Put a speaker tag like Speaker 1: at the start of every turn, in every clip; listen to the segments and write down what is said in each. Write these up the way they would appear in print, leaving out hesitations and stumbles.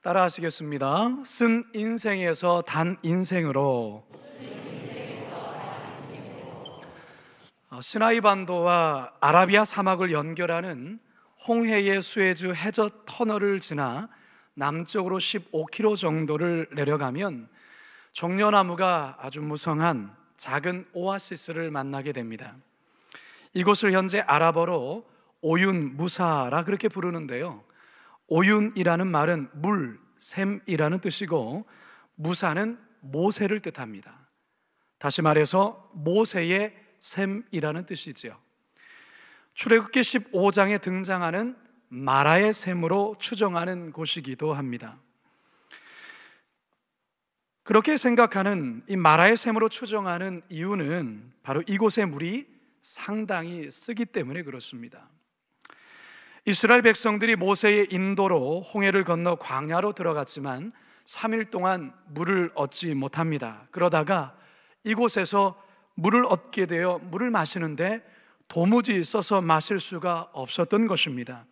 Speaker 1: 따라하시겠습니다. 쓴 인생에서 단 인생으로. 시나이 반도와 아라비아 사막을 연결하는 홍해의 수에즈 해저 터널을 지나 남쪽으로 15km 정도를 내려가면 종려나무가 아주 무성한 작은 오아시스를 만나게 됩니다. 이곳을 현재 아랍어로 오윤 무사라 그렇게 부르는데요, 오윤이라는 말은 물, 샘이라는 뜻이고 무사는 모세를 뜻합니다. 다시 말해서 모세의 샘이라는 뜻이지요. 출애굽기 15장에 등장하는 마라의 샘으로 추정하는 곳이기도 합니다. 그렇게 생각하는 이 마라의 샘으로 추정하는 이유는 바로 이곳의 물이 상당히 쓰기 때문에 그렇습니다. 이스라엘 백성들이 모세의 인도로 홍해를 건너 광야로 들어갔지만 3일 동안 물을 얻지 못합니다. 그러다가 이곳에서 물을 얻게 되어 물을 마시는데 도무지 써서 마실 수가 없었던 것입니다.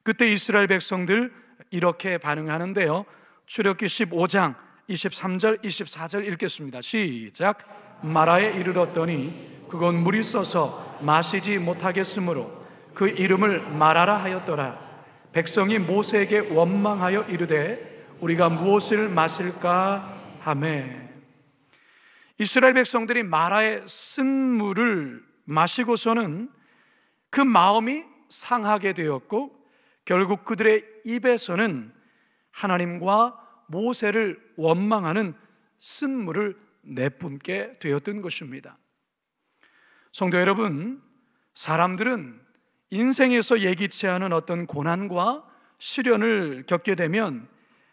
Speaker 1: 그때 이스라엘 백성들 이렇게 반응하는데요, 출애굽기 15장 23절 24절 읽겠습니다. 시작. 마라에 이르렀더니 그곳 물이 써서 마시지 못하겠으므로 그 이름을 마라라 하였더라. 백성이 모세에게 원망하여 이르되 우리가 무엇을 마실까 하매. 이스라엘 백성들이 마라의 쓴 물을 마시고서는 그 마음이 상하게 되었고 결국 그들의 입에서는 하나님과 모세를 원망하는 쓴 물을 내뿜게 되었던 것입니다. 성도 여러분, 사람들은 인생에서 예기치 않은 어떤 고난과 시련을 겪게 되면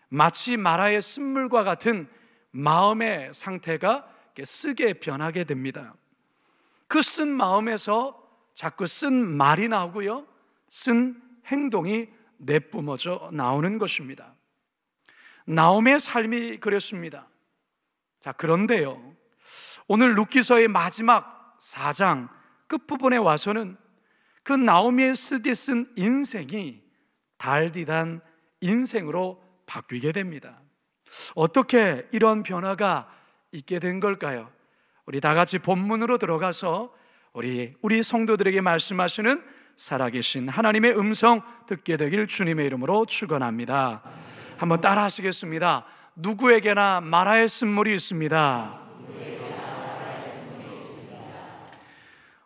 Speaker 1: 마치 마라의 쓴물과 같은 마음의 상태가 쓰게 변하게 됩니다. 그 쓴 마음에서 자꾸 쓴 말이 나오고요, 쓴 행동이 내뿜어져 나오는 것입니다. 나홈의 삶이 그랬습니다. 자, 그런데요, 오늘 룻기서의 마지막 4장 끝부분에 와서는 그 나오미의 쓰디 쓴 인생이 달디단 인생으로 바뀌게 됩니다. 어떻게 이런 변화가 있게 된 걸까요? 우리 다 같이 본문으로 들어가서 우리 성도들에게 말씀하시는 살아계신 하나님의 음성 듣게 되길 주님의 이름으로 축원합니다. 한번 따라 하시겠습니다. 누구에게나 마라의 쓴물이 있습니다.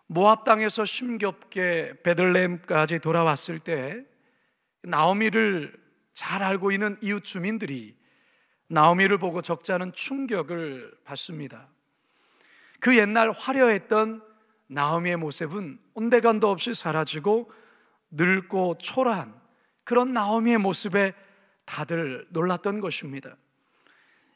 Speaker 1: 모압 땅에서 힘겹게 베들레헴까지 돌아왔을 때 나오미를 잘 알고 있는 이웃 주민들이 나오미를 보고 적지 않은 충격을 받습니다. 그 옛날 화려했던 나오미의 모습은 온데간도 없이 사라지고 늙고 초라한 그런 나오미의 모습에 다들 놀랐던 것입니다.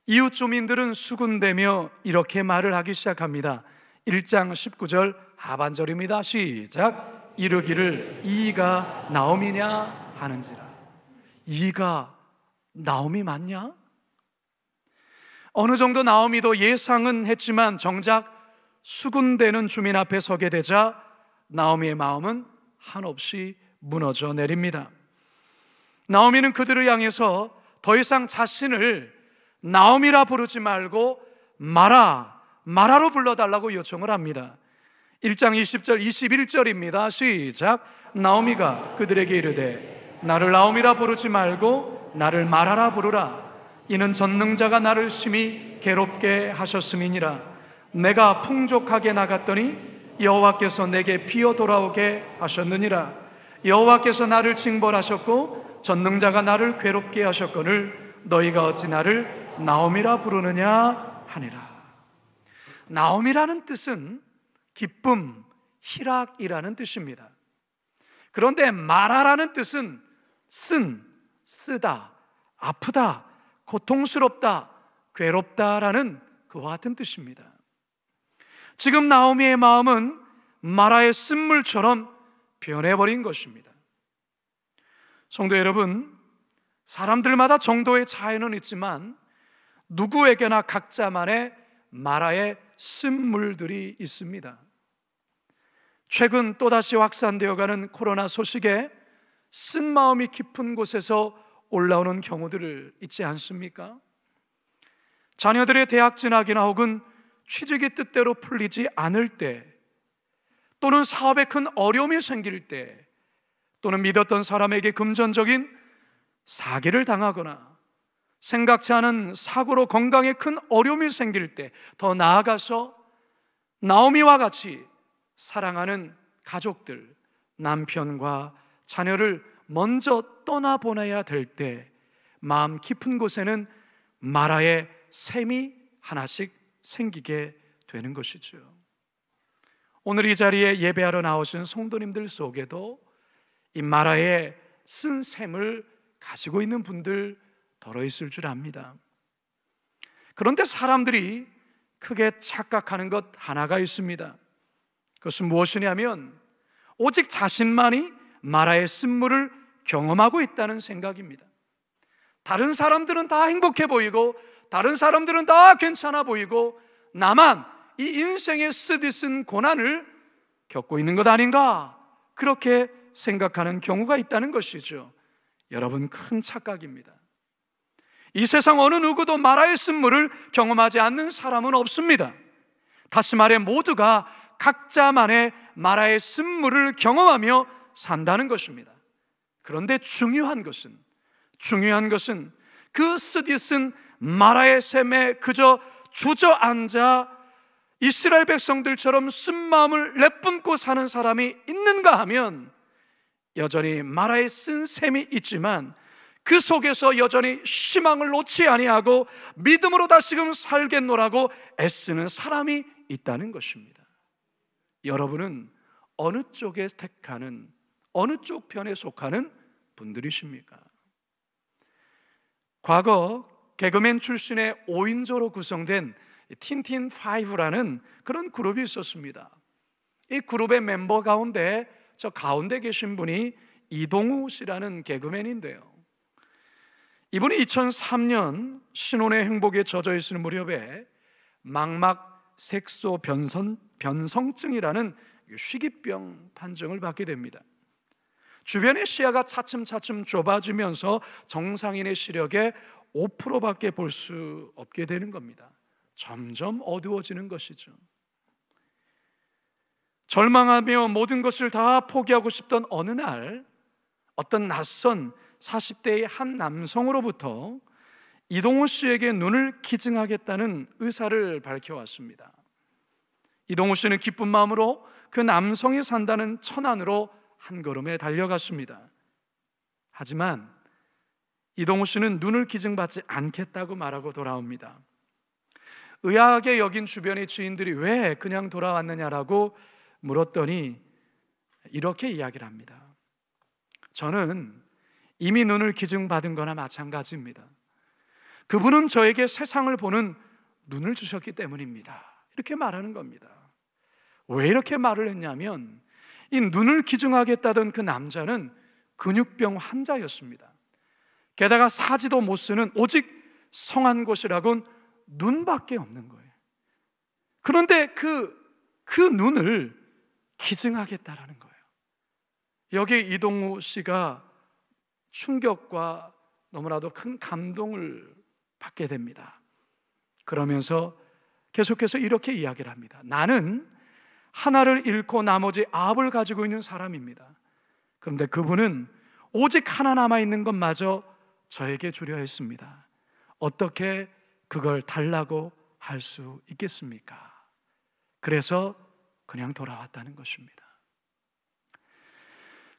Speaker 1: 이웃 주민들은 수군대며 이렇게 말을 하기 시작합니다. 1장 19절 하반절입니다. 시작. 이르기를 이가 나오미냐 하는지라. 이가 나오미 맞냐? 어느 정도 나오미도 예상은 했지만 정작 수군대는 주민 앞에 서게 되자 나오미의 마음은 한없이 무너져 내립니다. 나오미는 그들을 향해서 더 이상 자신을 나오미라 부르지 말고 마라로 불러달라고 요청을 합니다. 1장 20절 21절입니다. 시작. 나오미가 그들에게 이르되 나를 나오미라 부르지 말고 나를 마라라 부르라. 이는 전능자가 나를 심히 괴롭게 하셨음이니라. 내가 풍족하게 나갔더니 여호와께서 내게 피어 돌아오게 하셨느니라. 여호와께서 나를 징벌하셨고 전능자가 나를 괴롭게 하셨거늘 너희가 어찌 나를 나오미라 부르느냐 하니라. 나오미라는 뜻은 기쁨, 희락이라는 뜻입니다. 그런데 마라라는 뜻은 쓰다, 아프다, 고통스럽다, 괴롭다라는 그와 같은 뜻입니다. 지금 나오미의 마음은 마라의 쓴물처럼 변해버린 것입니다. 성도 여러분, 사람들마다 정도의 차이는 있지만 누구에게나 각자만의 마라의 쓴물들이 있습니다. 최근 또다시 확산되어가는 코로나 소식에 쓴 마음이 깊은 곳에서 올라오는 경우들을 있지 않습니까? 자녀들의 대학 진학이나 혹은 취직이 뜻대로 풀리지 않을 때, 또는 사업에 큰 어려움이 생길 때, 또는 믿었던 사람에게 금전적인 사기를 당하거나 생각지 않은 사고로 건강에 큰 어려움이 생길 때, 더 나아가서 나오미와 같이 사랑하는 가족들, 남편과 자녀를 먼저 떠나보내야 될 때, 마음 깊은 곳에는 마라의 샘이 하나씩 생기게 되는 것이죠. 오늘 이 자리에 예배하러 나오신 성도님들 속에도 이 마라의 쓴 샘을 가지고 있는 분들 더러있을 줄 압니다. 그런데 사람들이 크게 착각하는 것 하나가 있습니다. 그것은 무엇이냐면 오직 자신만이 마라의 쓴물을 경험하고 있다는 생각입니다. 다른 사람들은 다 행복해 보이고 다른 사람들은 다 괜찮아 보이고 나만 이 인생의 쓰디쓴 고난을 겪고 있는 것 아닌가, 그렇게 생각하는 경우가 있다는 것이죠. 여러분, 큰 착각입니다. 이 세상 어느 누구도 마라의 쓴물을 경험하지 않는 사람은 없습니다. 다시 말해 모두가 각자만의 마라의 쓴물을 경험하며 산다는 것입니다. 그런데 중요한 것은 그 쓰디쓴 마라의 샘에 그저 주저앉아 이스라엘 백성들처럼 쓴마음을 내뿜고 사는 사람이 있는가 하면 여전히 마라의 쓴 샘이 있지만 그 속에서 여전히 희망을 놓지 아니하고 믿음으로 다시금 살겠노라고 애쓰는 사람이 있다는 것입니다. 여러분은 어느 쪽에 택하는, 어느 쪽 편에 속하는 분들이십니까? 과거 개그맨 출신의 5인조로 구성된 틴틴5라는 그런 그룹이 있었습니다. 이 그룹의 멤버 가운데 저 가운데 계신 분이 이동우 씨라는 개그맨인데요, 이분이 2003년 신혼의 행복에 젖어 있을 무렵에 망막 색소 변성증이라는 희귀병 판정을 받게 됩니다. 주변의 시야가 차츰차츰 좁아지면서 정상인의 시력의 5%밖에 볼 수 없게 되는 겁니다. 점점 어두워지는 것이죠. 절망하며 모든 것을 다 포기하고 싶던 어느 날, 어떤 낯선 40대의 한 남성으로부터 이동우 씨에게 눈을 기증하겠다는 의사를 밝혀왔습니다. 이동우 씨는 기쁜 마음으로 그 남성이 산다는 천안으로 한 걸음에 달려갔습니다. 하지만 이동우 씨는 눈을 기증받지 않겠다고 말하고 돌아옵니다. 의아하게 여긴 주변의 지인들이 왜 그냥 돌아왔느냐라고 물었더니 이렇게 이야기를 합니다. 저는 이미 눈을 기증받은 거나 마찬가지입니다. 그분은 저에게 세상을 보는 눈을 주셨기 때문입니다. 이렇게 말하는 겁니다. 왜 이렇게 말을 했냐면 이 눈을 기증하겠다던 그 남자는 근육병 환자였습니다. 게다가 사지도 못 쓰는 오직 성한 곳이라곤 눈밖에 없는 거예요. 그런데 그 눈을 기증하겠다라는 거예요. 여기에 이동우 씨가 충격과 너무나도 큰 감동을 받게 됩니다. 그러면서 계속해서 이렇게 이야기를 합니다. 나는 하나를 잃고 나머지 9을 가지고 있는 사람입니다. 그런데 그분은 오직 하나 남아있는 것마저 저에게 주려 했습니다. 어떻게 그걸 달라고 할 수 있겠습니까? 그래서 그냥 돌아왔다는 것입니다.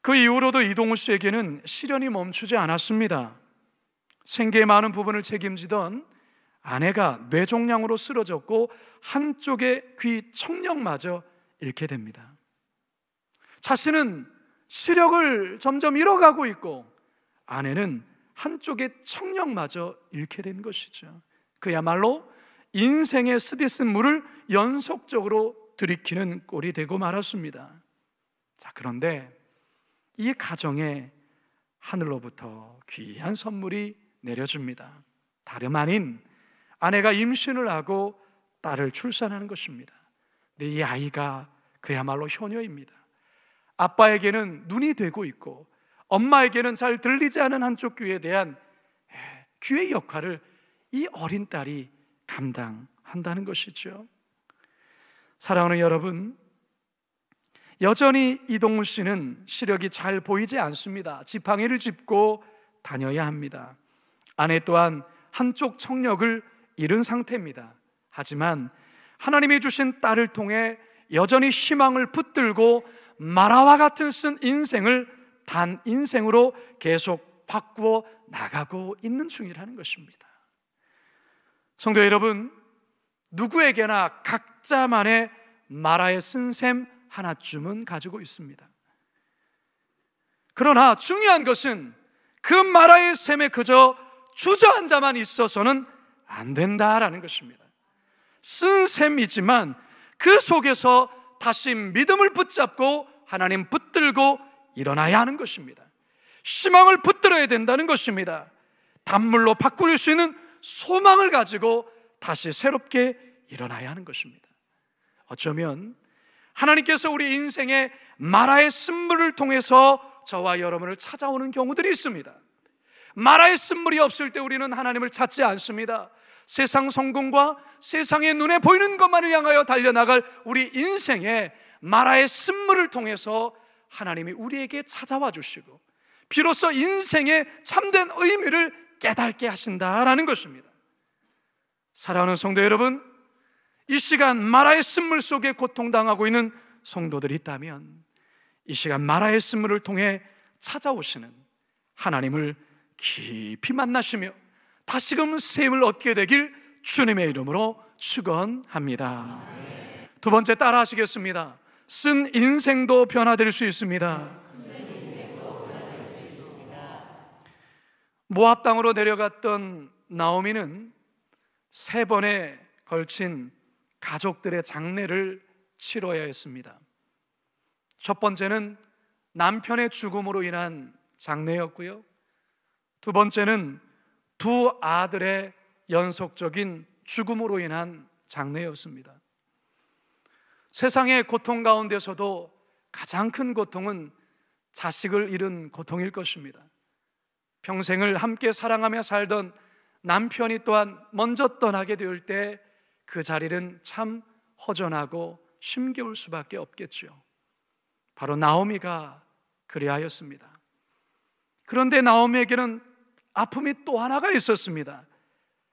Speaker 1: 그 이후로도 이동우 씨에게는 시련이 멈추지 않았습니다. 생계의 많은 부분을 책임지던 아내가 뇌종양으로 쓰러졌고 한쪽의 귀 청력마저 잃게 됩니다. 자신은 시력을 점점 잃어가고 있고 아내는 한쪽의 청력마저 잃게 된 것이죠. 그야말로 인생의 쓰디쓴 물을 연속적으로 들이키는 꼴이 되고 말았습니다. 자, 그런데 이 가정에 하늘로부터 귀한 선물이 내려집니다. 다름 아닌 아내가 임신을 하고 딸을 출산하는 것입니다. 근데 이 아이가 그야말로 효녀입니다. 아빠에게는 눈이 되고 있고 엄마에게는 잘 들리지 않은 한쪽 귀에 대한 귀의 역할을 이 어린 딸이 감당한다는 것이죠. 사랑하는 여러분, 여전히 이동훈 씨는 시력이 잘 보이지 않습니다. 지팡이를 짚고 다녀야 합니다. 아내 또한 한쪽 청력을 잃은 상태입니다. 하지만 하나님이 주신 딸을 통해 여전히 희망을 붙들고 마라와 같은 쓴 인생을 단 인생으로 계속 바꾸어 나가고 있는 중이라는 것입니다. 성도 여러분, 누구에게나 각자만의 마라의 쓴 셈 하나쯤은 가지고 있습니다. 그러나 중요한 것은 그 마라의 셈에 그저 주저앉아만 있어서는 안 된다라는 것입니다. 쓴 셈이지만 그 속에서 다시 믿음을 붙잡고 하나님 붙들고 일어나야 하는 것입니다. 희망을 붙들어야 된다는 것입니다. 단물로 바꿀 수 있는 소망을 가지고 다시 새롭게 일어나야 하는 것입니다. 어쩌면 하나님께서 우리 인생의 마라의 쓴물을 통해서 저와 여러분을 찾아오는 경우들이 있습니다. 마라의 쓴물이 없을 때 우리는 하나님을 찾지 않습니다. 세상 성공과 세상의 눈에 보이는 것만을 향하여 달려나갈 우리 인생의 마라의 쓴물을 통해서 하나님이 우리에게 찾아와 주시고 비로소 인생의 참된 의미를 깨닫게 하신다라는 것입니다. 사랑하는 성도 여러분, 이 시간 마라의 쓴물 속에 고통당하고 있는 성도들이 있다면 이 시간 마라의 쓴물을 통해 찾아오시는 하나님을 깊이 만나시며 다시금 새 힘을 얻게 되길 주님의 이름으로 축원합니다. 두 번째, 따라 하시겠습니다. 쓴 인생도 변화될 수 있습니다. 모압 땅으로 내려갔던 나오미는 3번에 걸친 가족들의 장례를 치러야 했습니다. 첫 번째는 남편의 죽음으로 인한 장례였고요, 두 번째는 두 아들의 연속적인 죽음으로 인한 장례였습니다. 세상의 고통 가운데서도 가장 큰 고통은 자식을 잃은 고통일 것입니다. 평생을 함께 사랑하며 살던 남편이 또한 먼저 떠나게 될 때 그 자리는 참 허전하고 힘겨울 수밖에 없겠죠. 바로 나오미가 그리하였습니다. 그런데 나오미에게는 아픔이 또 하나가 있었습니다.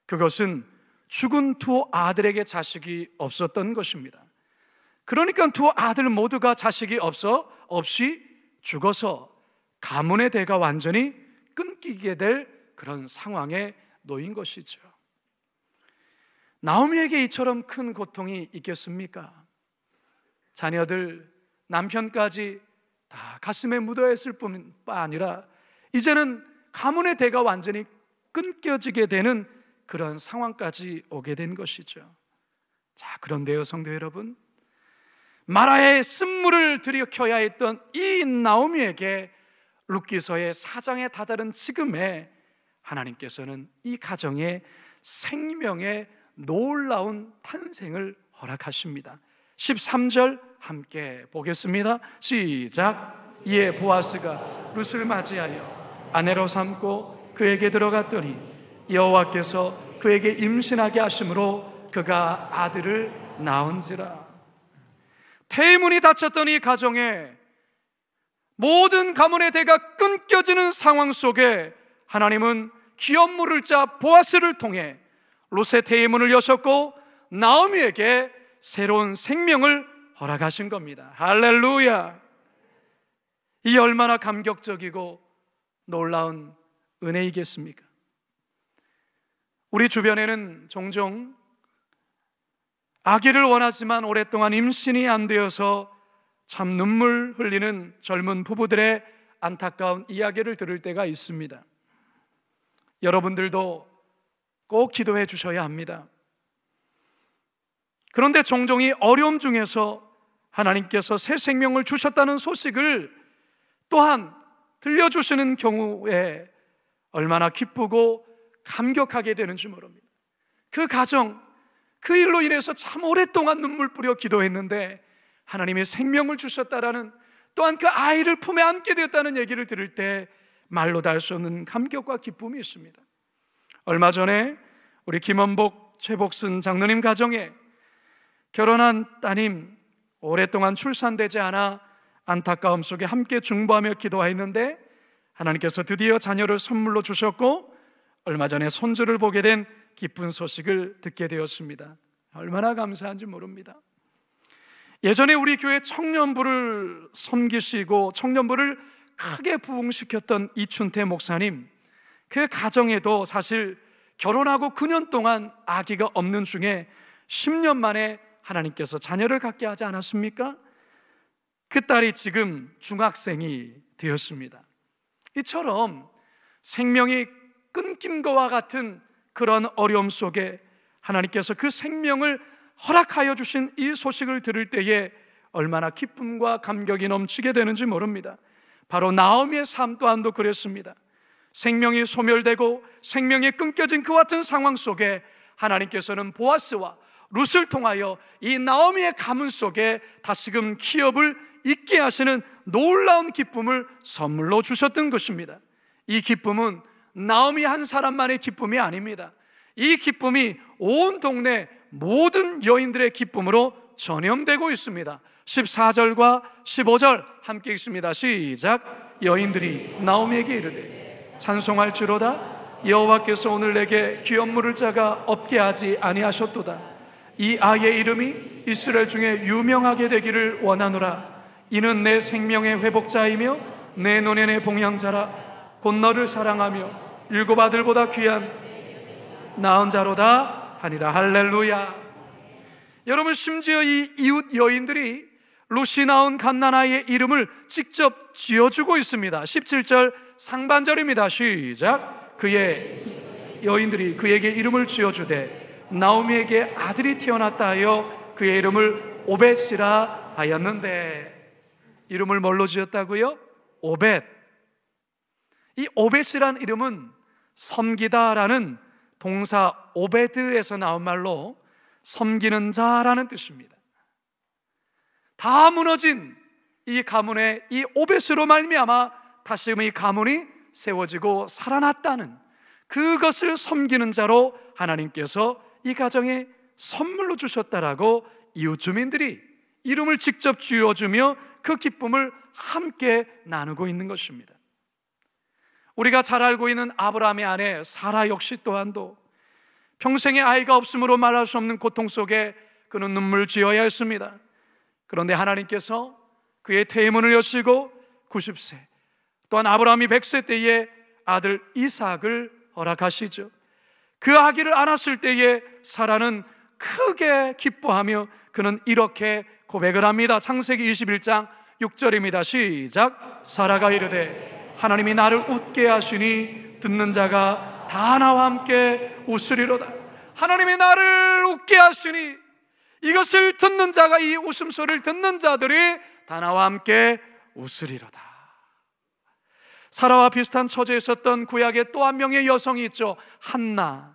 Speaker 1: 그것은 죽은 두 아들에게 자식이 없었던 것입니다. 그러니까 두 아들 모두가 자식이 없이 죽어서 가문의 대가 완전히 끊기게 될 그런 상황에 놓인 것이죠. 나오미에게 이처럼 큰 고통이 있겠습니까? 자녀들, 남편까지 다 가슴에 묻어야 했을 뿐 아니라 이제는 가문의 대가 완전히 끊겨지게 되는 그런 상황까지 오게 된 것이죠. 자, 그런데요, 성도 여러분, 마라의 쓴물을 들이켜야 했던 이 나오미에게 룻기서의 4장에 다다른 지금에 하나님께서는 이 가정에 생명의 놀라운 탄생을 허락하십니다. 13절 함께 보겠습니다. 시작. 이에 보아스가 룻을 맞이하여 아내로 삼고 그에게 들어갔더니 여호와께서 그에게 임신하게 하심으로 그가 아들을 낳은지라. 태문이 닫혔던 이 가정에 모든 가문의 대가 끊겨지는 상황 속에 하나님은 기업 물을 자 보아스를 통해 룻의 태문을 여셨고 나오미에게 새로운 생명을 허락하신 겁니다. 할렐루야! 이 얼마나 감격적이고 놀라운 은혜이겠습니까? 우리 주변에는 종종 아기를 원하지만 오랫동안 임신이 안 되어서 참 눈물 흘리는 젊은 부부들의 안타까운 이야기를 들을 때가 있습니다. 여러분들도 꼭 기도해 주셔야 합니다. 그런데 종종 이 어려움 중에서 하나님께서 새 생명을 주셨다는 소식을 또한 들려주시는 경우에 얼마나 기쁘고 감격하게 되는지 모릅니다. 그 가정, 그 일로 인해서 참 오랫동안 눈물 뿌려 기도했는데 하나님이 생명을 주셨다라는 또한 그 아이를 품에 안게 되었다는 얘기를 들을 때 말로 다 할 수 없는 감격과 기쁨이 있습니다. 얼마 전에 우리 김원복, 최복순 장로님 가정에 결혼한 따님 오랫동안 출산되지 않아 안타까움 속에 함께 중보하며 기도했는데 하나님께서 드디어 자녀를 선물로 주셨고 얼마 전에 손주를 보게 된 기쁜 소식을 듣게 되었습니다. 얼마나 감사한지 모릅니다. 예전에 우리 교회 청년부를 섬기시고 청년부를 크게 부흥시켰던 이춘태 목사님, 그 가정에도 사실 결혼하고 9년 동안 아기가 없는 중에 10년 만에 하나님께서 자녀를 갖게 하지 않았습니까? 그 딸이 지금 중학생이 되었습니다. 이처럼 생명이 끊긴 것과 같은 그런 어려움 속에 하나님께서 그 생명을 허락하여 주신 이 소식을 들을 때에 얼마나 기쁨과 감격이 넘치게 되는지 모릅니다. 바로 나오미의 삶 또한도 그랬습니다. 생명이 소멸되고 생명이 끊겨진 그 같은 상황 속에 하나님께서는 보아스와 룻을 통하여 이 나오미의 가문 속에 다시금 기업을 있게 하시는 놀라운 기쁨을 선물로 주셨던 것입니다. 이 기쁨은 나오미 한 사람만의 기쁨이 아닙니다. 이 기쁨이 온 동네 모든 여인들의 기쁨으로 전염되고 있습니다. 14절과 15절 함께 읽습니다. 시작. 여인들이 나오미에게 이르되 찬송할지로다 여호와께서 오늘 내게 기업 물을 자가 없게 하지 아니하셨도다. 이 아이의 이름이 이스라엘 중에 유명하게 되기를 원하노라. 이는 내 생명의 회복자이며 내 노년의 봉양자라. 곧 너를 사랑하며 일곱 아들보다 귀한 나은 자로다 하니라. 할렐루야. 여러분, 심지어 이 이웃 여인들이 룻이 낳은 갓난아이의 이름을 직접 지어주고 있습니다. 17절 상반절입니다. 시작. 그의 여인들이 그에게 이름을 지어주되 나오미에게 아들이 태어났다 하여 그의 이름을 오벳이라 하였는데, 이름을 뭘로 지었다고요? 오벳. 이 오벳이란 이름은 섬기다라는 동사 오베드에서 나온 말로 섬기는 자라는 뜻입니다. 다 무너진 이 가문의 이 오벳으로 말미암아 다시금 이 가문이 세워지고 살아났다는, 그것을 섬기는 자로 하나님께서 이 가정에 선물로 주셨다라고 이웃 주민들이 이름을 직접 지어주며 그 기쁨을 함께 나누고 있는 것입니다. 우리가 잘 알고 있는 아브라함의 아내 사라 역시 또한도 평생의 아이가 없음으로 말할 수 없는 고통 속에 그는 눈물 지어야 했습니다. 그런데 하나님께서 그의 태문을 여시고 90세, 또한 아브라함이 100세 때에 아들 이삭을 허락하시죠. 그 아기를 안았을 때에 사라는 크게 기뻐하며 그는 이렇게 고백을 합니다. 창세기 21장 6절입니다. 시작. 사라가 이르되 하나님이 나를 웃게 하시니 듣는 자가 다 나와 함께 웃으리로다. 하나님이 나를 웃게 하시니, 이것을 듣는 자가, 이 웃음소리를 듣는 자들이 다 나와 함께 웃으리로다. 사라와 비슷한 처지에 있었던 구약의 또 한 명의 여성이 있죠. 한나.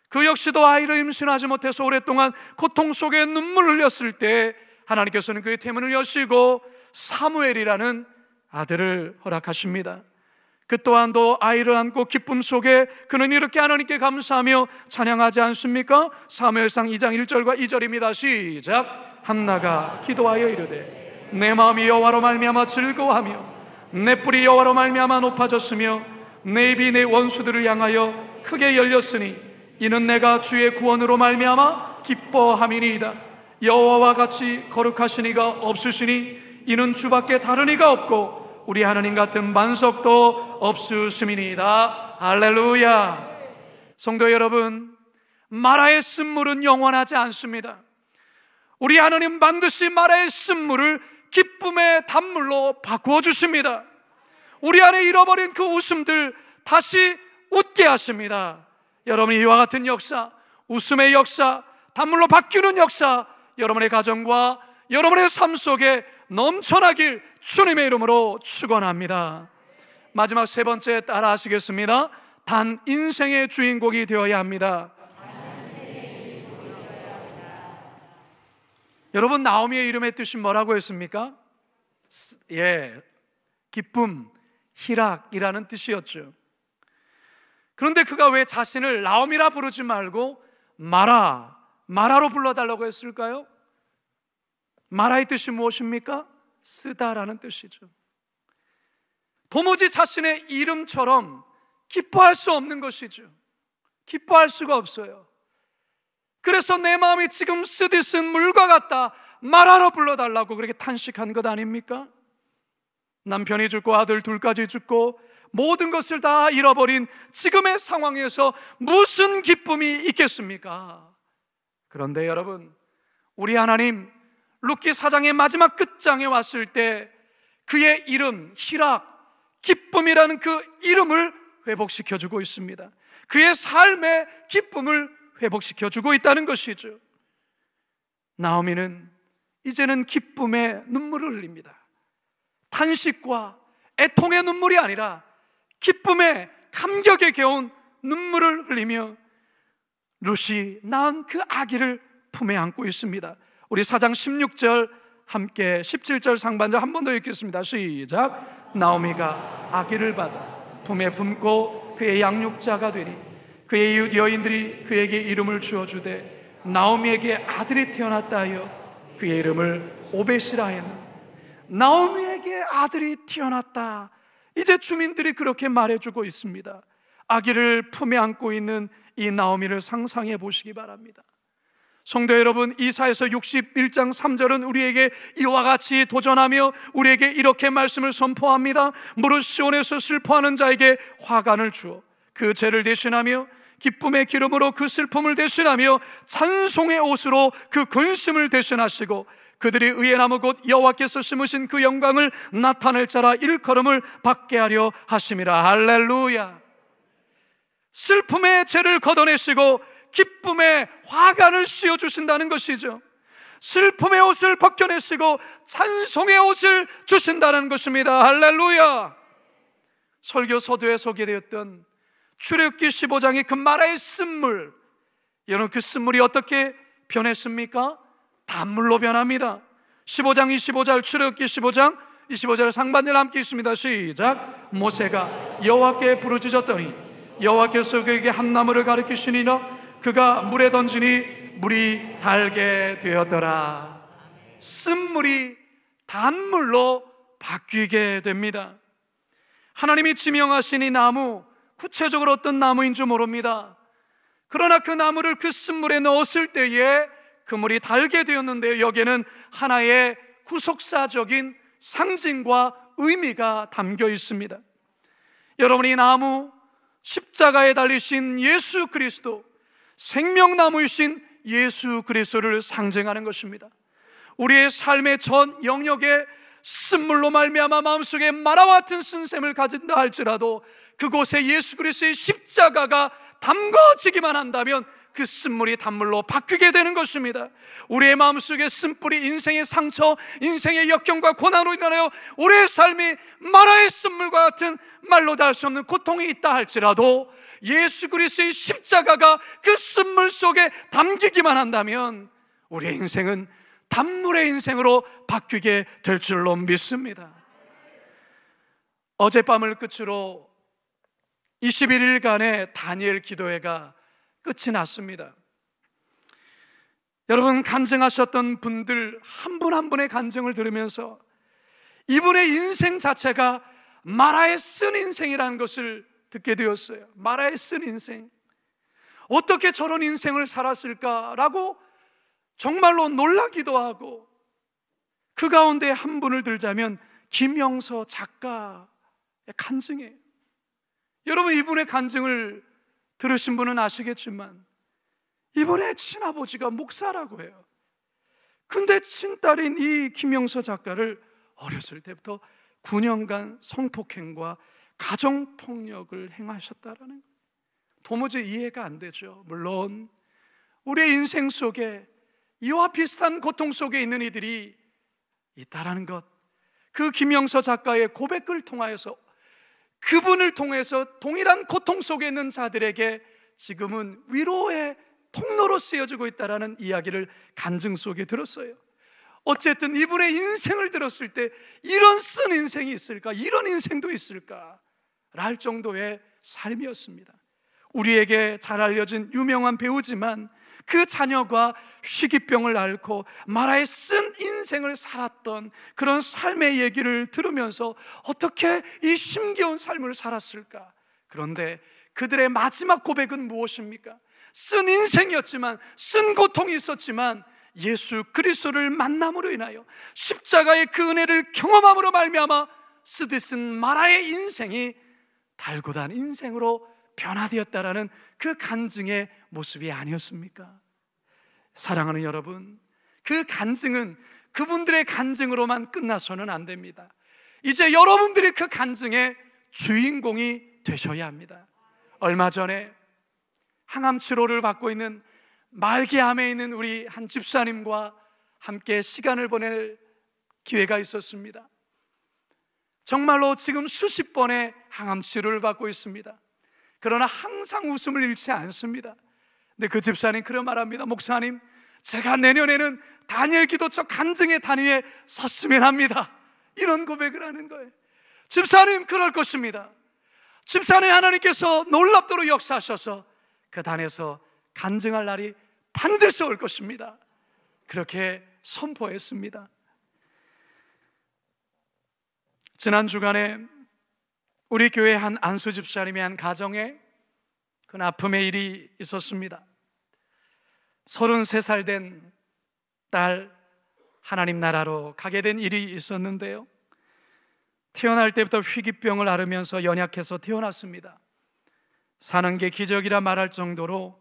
Speaker 1: 그 역시도 아이를 임신하지 못해서 오랫동안 고통 속에 눈물을 흘렸을 때 하나님께서는 그의 태문을 여시고 사무엘이라는 아들을 허락하십니다. 그 또한도 아이를 안고 기쁨 속에 그는 이렇게 하나님께 감사하며 찬양하지 않습니까? 사무엘상 2장 1절과 2절입니다. 시작. 한나가 기도하여 이르되 내 마음이 여호와로 말미암아 즐거워하며 내 뿔이 여호와로 말미암아 높아졌으며 내 입이 내 원수들을 향하여 크게 열렸으니 이는 내가 주의 구원으로 말미암아 기뻐함이니이다. 여호와와 같이 거룩하신 이가 없으시니 이는 주밖에 다른 이가 없고 우리 하나님 같은 반석도 없으심이니이다. 할렐루야. 성도 여러분, 마라의 쓴물은 영원하지 않습니다. 우리 하나님 반드시 마라의 쓴물을 기쁨의 단물로 바꾸어 주십니다. 우리 안에 잃어버린 그 웃음들 다시 웃게 하십니다. 여러분, 이와 같은 역사, 웃음의 역사, 단물로 바뀌는 역사, 여러분의 가정과 여러분의 삶 속에 넘쳐나길 주님의 이름으로 축원합니다. 마지막 세 번째 따라 하시겠습니다. 단 인생의 주인공이 되어야 합니다. 여러분, 나오미의 이름의 뜻이 뭐라고 했습니까? 기쁨, 희락이라는 뜻이었죠. 그런데 그가 왜 자신을 나옴이라 부르지 말고 마라로 불러달라고 했을까요? 마라의 뜻이 무엇입니까? 쓰다라는 뜻이죠. 도무지 자신의 이름처럼 기뻐할 수 없는 것이죠. 기뻐할 수가 없어요. 그래서 내 마음이 지금 쓰디 쓴 물과 같다, 마라로 불러달라고 그렇게 탄식한 것 아닙니까? 남편이 죽고 아들 둘까지 죽고 모든 것을 다 잃어버린 지금의 상황에서 무슨 기쁨이 있겠습니까? 그런데 여러분, 우리 하나님 룻기 4장의 마지막 끝장에 왔을 때 그의 이름, 희락, 기쁨이라는 그 이름을 회복시켜주고 있습니다. 그의 삶의 기쁨을 회복시켜주고 있다는 것이죠. 나오미는 이제는 기쁨의 눈물을 흘립니다. 탄식과 애통의 눈물이 아니라 기쁨의 감격에 겨운 눈물을 흘리며 룻이 낳은 그 아기를 품에 안고 있습니다. 우리 4장 16절 함께 17절 상반절 한 번 더 읽겠습니다. 시작. 나오미가 아기를 받아 품에 품고 그의 양육자가 되니 그의 이웃 여인들이 그에게 이름을 주어주되 나오미에게 아들이 태어났다 하여 그의 이름을 오벳이라 하였노라. 나오미에게 아들이 태어났다. 이제 주민들이 그렇게 말해주고 있습니다. 아기를 품에 안고 있는 이 나오미를 상상해 보시기 바랍니다. 성도 여러분, 이사야서 61장 3절은 우리에게 이와 같이 도전하며 우리에게 이렇게 말씀을 선포합니다. 무릇 시온에서 슬퍼하는 자에게 화관을 주어 그 죄를 대신하며 기쁨의 기름으로 그 슬픔을 대신하며 찬송의 옷으로 그 근심을 대신하시고 그들이 의의 나무 곧 여호와께서 심으신 그 영광을 나타낼 자라 일컬음을 받게 하려 하심이라. 할렐루야. 슬픔의 죄를 걷어내시고 기쁨의 화관을 씌워주신다는 것이죠. 슬픔의 옷을 벗겨내시고 찬송의 옷을 주신다는 것입니다. 할렐루야. 설교 서두에 소개되었던 출애굽기 15장의 그 마라의 쓴물, 여러분 그 쓴물이 어떻게 변했습니까? 단물로 변합니다. 15장 25절, 출애굽기 15장 25절 상반절 함께 있습니다. 시작. 모세가 여호와께 부르짖었더니 여호와께서 그에게 한 나무를 가리키시니라. 그가 물에 던지니 물이 달게 되었더라. 쓴물이 단물로 바뀌게 됩니다. 하나님이 지명하신 이 나무, 구체적으로 어떤 나무인 줄 모릅니다. 그러나 그 나무를 그 쓴물에 넣었을 때에 그 물이 달게 되었는데 여기에는 하나의 구속사적인 상징과 의미가 담겨 있습니다. 여러분, 이 나무, 십자가에 달리신 예수 그리스도, 생명나무이신 예수 그리스도를 상징하는 것입니다. 우리의 삶의 전 영역에 쓴물로 말미암아 마음속에 마라와 같은 쓴샘을 가진다 할지라도 그곳에 예수 그리스도의 십자가가 담궈지기만 한다면 그 쓴물이 단물로 바뀌게 되는 것입니다. 우리의 마음속에 쓴뿌리, 인생의 상처, 인생의 역경과 고난으로 인하여 우리의 삶이 마라의 쓴물과 같은 말로 다 할 수 없는 고통이 있다 할지라도 예수 그리스도의 십자가가 그 쓴물 속에 담기기만 한다면 우리의 인생은 단물의 인생으로 바뀌게 될 줄로 믿습니다. 어젯밤을 끝으로 21일간의 다니엘 기도회가 끝이 났습니다. 여러분, 간증하셨던 분들 한 분 한 분의 간증을 들으면서 이분의 인생 자체가 마라의 쓴 인생이라는 것을 듣게 되었어요. 마라의 쓴 인생, 어떻게 저런 인생을 살았을까라고 정말로 놀라기도 하고, 그 가운데 한 분을 들자면 김영서 작가의 간증이에요. 여러분, 이분의 간증을 들으신 분은 아시겠지만 이분의 친아버지가 목사라고 해요. 근데 친딸인 이 김영서 작가를 어렸을 때부터 9년간 성폭행과 가정폭력을 행하셨다라는 거예요. 도무지 이해가 안 되죠. 물론 우리의 인생 속에 이와 비슷한 고통 속에 있는 이들이 있다라는 것, 그 김영서 작가의 고백을 통하여서, 그분을 통해서 동일한 고통 속에 있는 자들에게 지금은 위로의 통로로 쓰여지고 있다라는 이야기를 간증 속에 들었어요. 어쨌든 이분의 인생을 들었을 때 이런 쓴 인생이 있을까? 이런 인생도 있을까? 랄 정도의 삶이었습니다. 우리에게 잘 알려진 유명한 배우지만 그 자녀가 희귀병을 앓고 마라의 쓴 인생을 살았던 그런 삶의 얘기를 들으면서 어떻게 이 힘겨운 삶을 살았을까? 그런데 그들의 마지막 고백은 무엇입니까? 쓴 인생이었지만, 쓴 고통이 있었지만 예수 그리스도를 만남으로 인하여 십자가의 그 은혜를 경험함으로 말미암아 쓰디쓴 마라의 인생이 달고 단 인생으로 변화되었다라는 그 간증의 모습이 아니었습니까? 사랑하는 여러분, 그 간증은 그분들의 간증으로만 끝나서는 안 됩니다. 이제 여러분들이 그 간증의 주인공이 되셔야 합니다. 얼마 전에 항암 치료를 받고 있는 말기암에 있는 우리 한 집사님과 함께 시간을 보낼 기회가 있었습니다. 정말로 지금 수십 번의 항암 치료를 받고 있습니다. 그러나 항상 웃음을 잃지 않습니다. 근데 그 집사님 그런 말합니다. 목사님, 제가 내년에는 다니엘 기도처 간증의 단위에 섰으면 합니다. 이런 고백을 하는 거예요. 집사님, 그럴 것입니다. 집사님, 하나님께서 놀랍도록 역사하셔서 그 단에서 간증할 날이 반드시 올 것입니다. 그렇게 선포했습니다. 지난 주간에 우리 교회 한 안수 집사님의 한 가정에 큰 아픔의 일이 있었습니다. 33살 된 딸 하나님 나라로 가게 된 일이 있었는데요, 태어날 때부터 희귀병을 앓으면서 연약해서 태어났습니다. 사는 게 기적이라 말할 정도로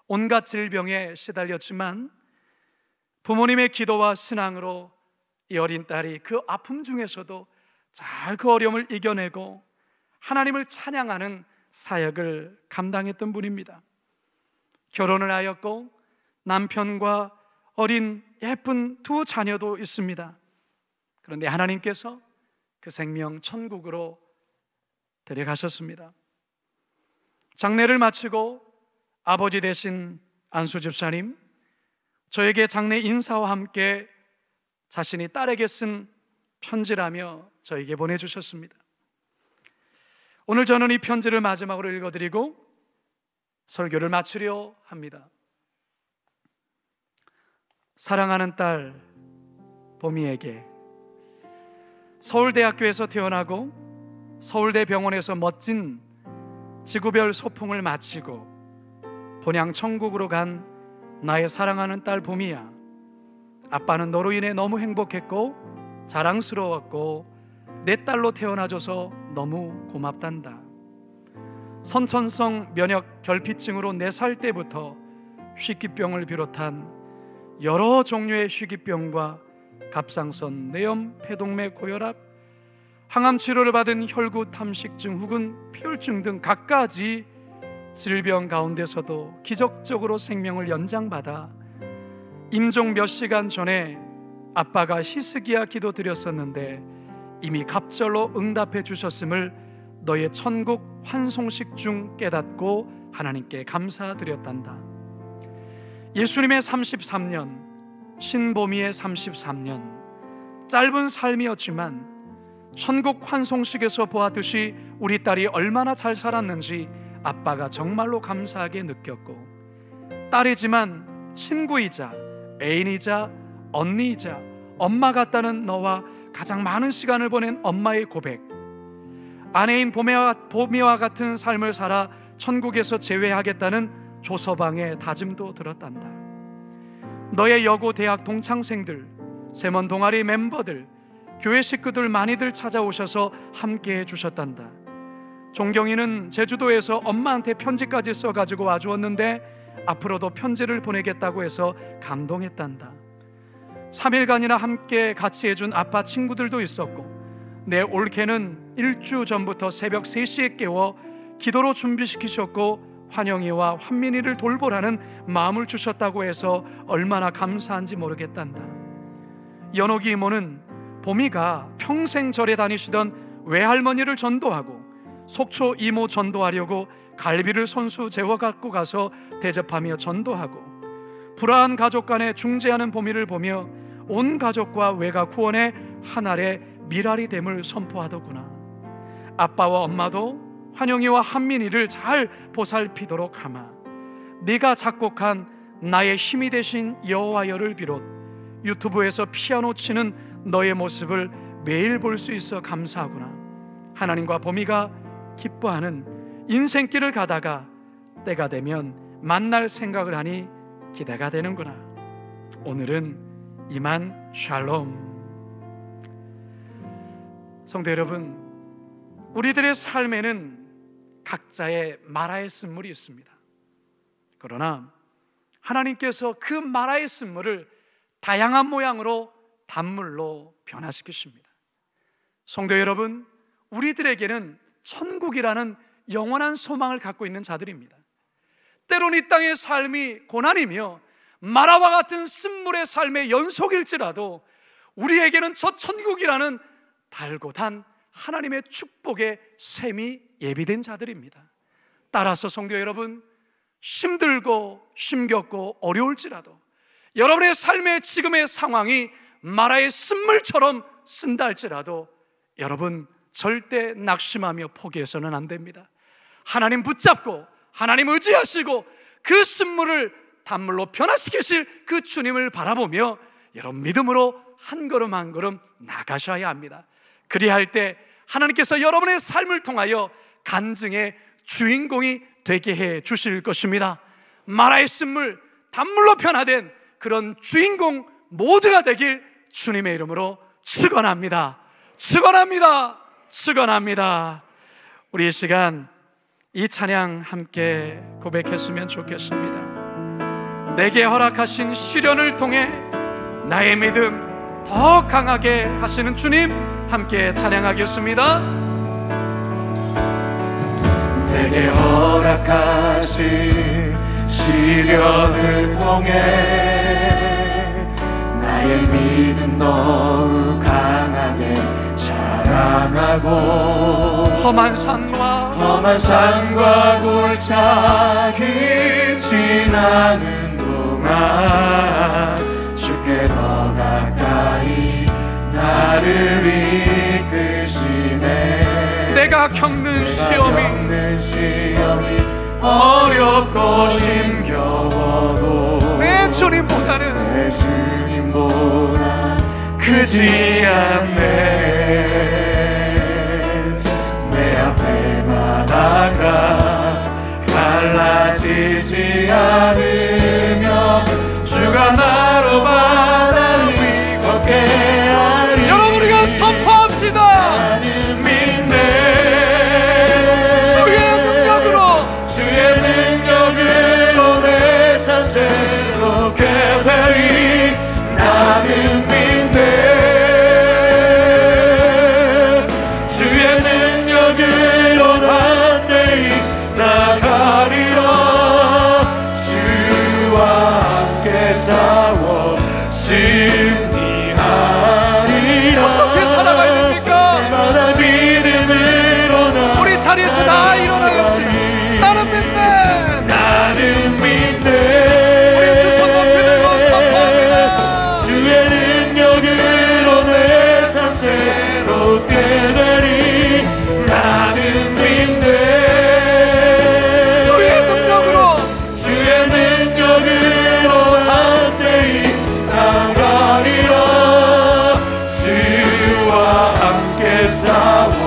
Speaker 1: 온갖 질병에 시달렸지만 부모님의 기도와 신앙으로 이 어린 딸이 그 아픔 중에서도 잘 그 어려움을 이겨내고 하나님을 찬양하는 사역을 감당했던 분입니다. 결혼을 하였고 남편과 어린 예쁜 두 자녀도 있습니다. 그런데 하나님께서 그 생명 천국으로 데려가셨습니다. 장례를 마치고 아버지 되신 안수 집사님, 저에게 장례 인사와 함께 자신이 딸에게 쓴 편지라며 저에게 보내주셨습니다. 오늘 저는 이 편지를 마지막으로 읽어드리고 설교를 마치려 합니다. 사랑하는 딸 보미에게, 서울대학교에서 태어나고 서울대병원에서 멋진 지구별 소풍을 마치고 본향 천국으로 간 나의 사랑하는 딸 보미야, 아빠는 너로 인해 너무 행복했고 자랑스러웠고 내 딸로 태어나줘서 너무 고맙단다. 선천성 면역 결핍증으로 4살 때부터 희귀병을 비롯한 여러 종류의 희귀병과 갑상선, 뇌염, 폐동맥 고혈압, 항암 치료를 받은 혈구 탐식증 혹은 피혈증 등 갖가지 질병 가운데서도 기적적으로 생명을 연장받아 임종 몇 시간 전에 아빠가 히스기야 기도 드렸었는데 이미 갑절로 응답해 주셨음을 너의 천국 환송식 중 깨닫고 하나님께 감사드렸단다. 예수님의 33년, 신보미의 33년, 짧은 삶이었지만 천국 환송식에서 보았듯이 우리 딸이 얼마나 잘 살았는지 아빠가 정말로 감사하게 느꼈고, 딸이지만 친구이자 애인이자 언니이자 엄마 같다는 너와 가장 많은 시간을 보낸 엄마의 고백, 아내인 보미와 같은 삶을 살아 천국에서 제외하겠다는 조서방의 다짐도 들었단다. 너의 여고 대학 동창생들, 세먼 동아리 멤버들, 교회 식구들 많이들 찾아오셔서 함께 해주셨단다. 종경이는 제주도에서 엄마한테 편지까지 써가지고 와주었는데 앞으로도 편지를 보내겠다고 해서 감동했단다. 3일간이나 함께 같이 해준 아빠 친구들도 있었고, 내 올케는 일주 전부터 새벽 3시에 깨워 기도로 준비시키셨고 환영이와 환민이를 돌보라는 마음을 주셨다고 해서 얼마나 감사한지 모르겠단다. 연옥이 이모는 보미가 평생 절에 다니시던 외할머니를 전도하고 속초 이모 전도하려고 갈비를 손수 재워 갖고 가서 대접하며 전도하고 불화한 가족 간에 중재하는 보미를 보며 온 가족과 외가 구원의 한 알의 밀알이 됨을 선포하더구나. 아빠와 엄마도 환영이와 한민이를 잘 보살피도록 하마. 네가 작곡한 나의 힘이 되신 여호와여를 비롯 유튜브에서 피아노 치는 너의 모습을 매일 볼 수 있어 감사하구나. 하나님과 보미가 기뻐하는 인생길을 가다가 때가 되면 만날 생각을 하니 기대가 되는구나. 오늘은 이만 샬롬. 성도 여러분, 우리들의 삶에는 각자의 마라의 쓴물이 있습니다. 그러나 하나님께서 그 마라의 쓴물을 다양한 모양으로 단물로 변화시키십니다. 성도 여러분, 우리들에게는 천국이라는 영원한 소망을 갖고 있는 자들입니다. 때론 이 땅의 삶이 고난이며 마라와 같은 쓴물의 삶의 연속일지라도 우리에게는 저 천국이라는 달고 단 하나님의 축복의 샘이 예비된 자들입니다. 따라서 성도 여러분, 힘들고 힘겹고 어려울지라도 여러분의 삶의 지금의 상황이 마라의 쓴물처럼 쓴다 할지라도 여러분 절대 낙심하며 포기해서는 안 됩니다. 하나님 붙잡고 하나님 의지하시고 그 쓴물을 단물로 변화시키실 그 주님을 바라보며 여러분 믿음으로 한 걸음 한 걸음 나가셔야 합니다. 그리할 때 하나님께서 여러분의 삶을 통하여 간증의 주인공이 되게 해 주실 것입니다. 마라의 쓴물, 단물로 변화된 그런 주인공 모두가 되길 주님의 이름으로 축원합니다. 축원합니다. 축원합니다. 우리 이 시간 이 찬양 함께 고백했으면 좋겠습니다. 내게 허락하신 시련을 통해 나의 믿음 더 강하게 하시는 주님 함께 찬양하겠습니다.
Speaker 2: 내게 허락하신 시련을 통해 나의 믿음 더욱 강하게 자랑하고
Speaker 1: 험한 산과
Speaker 2: 골짜기 지나는 동안 주께 더 가까이 나를 이끄시네.
Speaker 1: 내가 겪는 시험이
Speaker 2: 어렵고 힘겨워도
Speaker 1: 내 주님보다
Speaker 2: 크지 않네. 내 앞에 바다가 갈라지지 않으며 주가 나로 바다 위 걷게 하리.
Speaker 1: 여러분 우리가 선포합시다.
Speaker 2: 나는 믿네.
Speaker 1: 주의 능력으로
Speaker 2: 내 삶 새롭게 되리. 나는 믿네. 주의 능력으로 함께 나가리라. 주와 함께 싸워 승리하리라.
Speaker 1: 어떻게 살아가야 됩니까?
Speaker 2: 날마다 믿음으로 나
Speaker 1: 우리 자리에서 다 일어나갑시다. 나는 믿네.
Speaker 2: 나는 믿네.
Speaker 1: 우리 두 손 높이 들고 선포합니다.
Speaker 2: 주의 능력으로 내 삶 새롭게 되리. 나는 믿네. 주의 능력으로 함께 나가리라. 주와 함께 싸워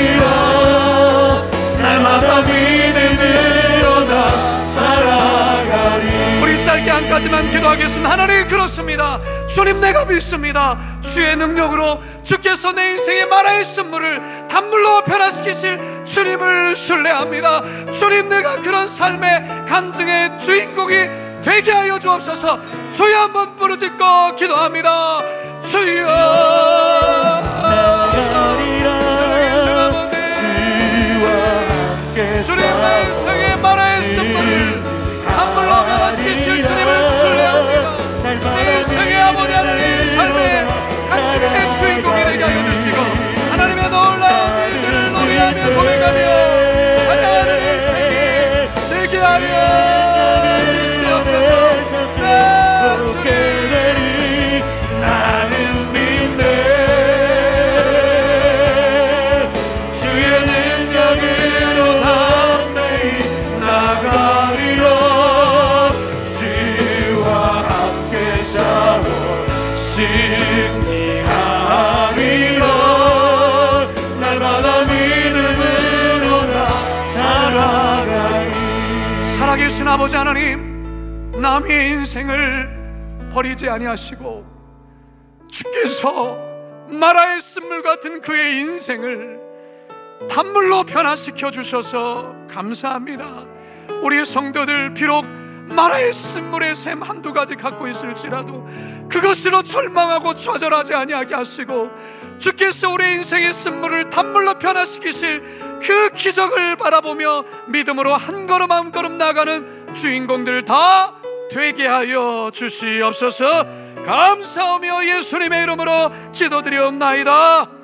Speaker 2: 승리하리라. 날마다 믿음으로 나 살아가리.
Speaker 1: 우리 짧게 한 가지만 기도하겠습니다. 하나님 그렇습니다. 주님 내가 믿습니다. 주의 능력으로 주께서 내 인생의 마라의 쓴물을 단물로 변화시키실 주님을 신뢰합니다. 주님 내가 그런 삶의 간증의 주인공이 되게 하여 주옵소서. 주여 한번 부르짖고 기도합니다. 주여 주님 내 인생의 마라의 쓴물을 단물로 변화시키실 주님을 신뢰합니다. 내 인생의 아버지 하나님 삶의 간증의 주인공이 되게 하여 주시고 하나님의 놀라운 일들을 노래하며 고백하며 찬양하는 인생이 되게 하여 주시옵소서. 살아계신 아버지 하나님, 남의 인생을 버리지 아니하시고 주께서 마라의 쓴물 같은 그의 인생을 단물로 변화시켜 주셔서 감사합니다. 우리 성도들 비록 마라의 쓴물의 샘 한두 가지 갖고 있을지라도 그것으로 절망하고 좌절하지 아니하게 하시고, 주께서 우리 인생의 쓴물을 단물로 변화시키실 그 기적을 바라보며 믿음으로 한 걸음 한 걸음 나아가는 주인공들 다 되게 하여 주시옵소서. 감사하며 예수님의 이름으로 기도드리옵나이다.